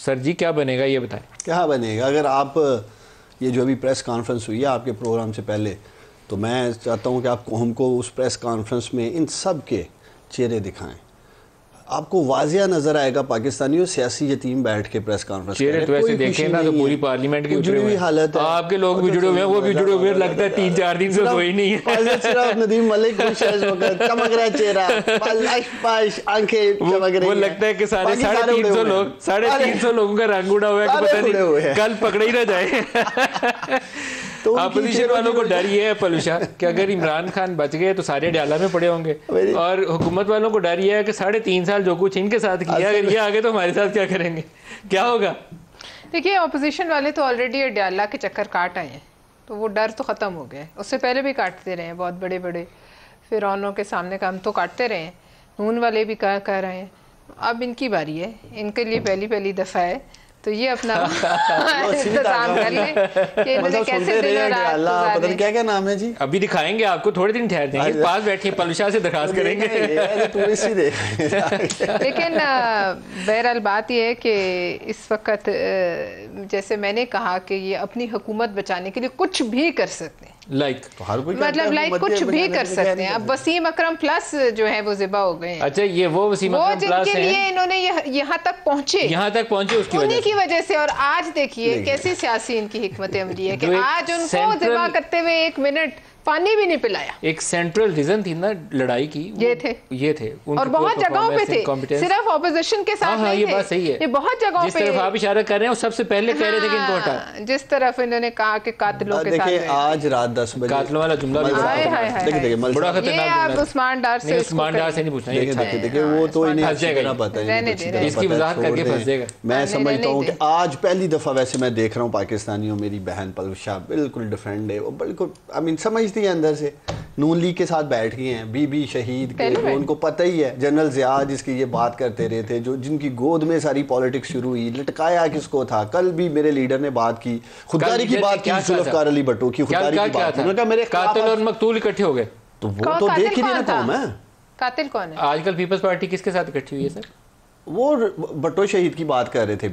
Sir जी क्या बनेगा ये बताएं। क्या बनेगा? अगर आप ये जो अभी प्रेस कॉन्फ्रेंस हुई है आपके प्रोग्राम से पहले, तो मैं चाहता हूँ कि आप हमको उस प्रेस कॉन्फ्रेंस में इन सब के चेहरे दिखाएं। आपको वाजिया नजर आएगा पाकिस्तानियों सियासी यतीम बैठ के प्रेस कॉन्फ्रेंस चेहरे तो ऐसे देखें ना तो पूरी पार्लियामेंट की जुड़ी हुई हालत है। आपके लोग भी जुड़े हुए हैं, वो भी जुड़े हुए हैं, लगता है 3-4 दिन से सोई नहीं है। नदीम मलिक चमक रहा चेहरा, आंखें चमक रही, वो लगता है कि सारे 350 लोग 350 लोगों का रंग उड़ा हुआ है कि पता नहीं कल पकड़ा ही ना जाए। तो अपोजिशन वालों को डर ये है पलूशा कि अगर इमरान खान बच गए तो सारे डाला में पड़े होंगे, और हुकूमत वालों को डर ये है कि 3.5 साल जो कुछ इनके साथ किया अगर ये आगे तो हमारे साथ क्या करेंगे, क्या होगा। देखिए अपोजिशन वाले तो ऑलरेडी डाला के चक्कर काट आए हैं, तो वो डर तो ख़त्म हो गया। उससे पहले भी काटते रहे हैं, बहुत बड़े बड़े फिरौनों के सामने काम तो काटते रहे हैं। नून वाले भी कह रहे हैं, अब इनकी बारी है, इनके लिए पहली दफ़ा है, तो ये अपना इंतजाम कर लें कि इन्होंने कैसे दिन और रात गुजारे। क्या क्या नाम है जी? अभी दिखाएंगे आपको, थोड़े दिन ठहर जाएंगे, पास बैठिए पलूशा से दरखास्त करेंगे। लेकिन बहरहाल बात यह है कि इस वक्त जैसे मैंने कहा कि ये अपनी हुकूमत बचाने के लिए कुछ भी कर सकते हैं, तो हर कोई मतलब कुछ भी कर सकते हैं। अब वसीम अकरम प्लस जो है वो ज़िबा हो गए हैं। अच्छा, ये वो वसीम अकरम प्लस जिनके लिए इन्होंने यहाँ तक पहुंचे उसकी वजह से। और आज देखिए कैसी सियासी इनकी हिकमत अमली है कि आज उनको ज़िबा करते हुए 1 मिनट पानी भी नहीं पिलाया। एक सेंट्रल रीजन थी ना लड़ाई की, ये थे और बहुत जगहों पे थे, सिर्फ ऑपोजिशन के साथ नहीं ये थे। बात सही है, ये बहुत जगहों पे जिस तरफ आप इशारा कर रहे हैं सबसे पहले कह रहे थे कि इनको हटा, जिस तरफ इन्होंने कहा कि कातिलों के साथ। देखिए आज रात 10 बजे कातिलों वाला जुमला भी बड़ा खतरनाक। उस्मान डार से नहीं पूछना। देखिए वो तो इसकी वजाहत करके फंस जाएगा। मैं समझता हूँ कि आज पहली दफा वैसे मैं देख रहा हूँ पाकिस्तानियों, मेरी बहन पलूशा बिल्कुल डिफरेंट है, वो बिल्कुल आई मीन समझती है अंदर से। नून लीग के साथ बैठ गए हैं, बीबी शहीद के, उनको पता ही है। जनरल ज़िया जिसकी ये बात करते रहे थे, जो जिनकी गोद में सारी पॉलिटिक्स शुरू हुई, लटकाया किसको था। कल भी मेरे लीडर ने बात की, खुददारी की बात की, जुल्फ़िकार अली भुट्टो की खुददारी की बात। उन्होंने कहा मेरे कातिल और मकतूल इकट्ठे हो गए, तो वो तो देख ही नहीं रहा हूं मैं। कातिल कौन है आजकल पीपल्स पार्टी किसके साथ इकट्ठी हुई है सर? वो भुट्टो शहीद की बात कर रहे थे।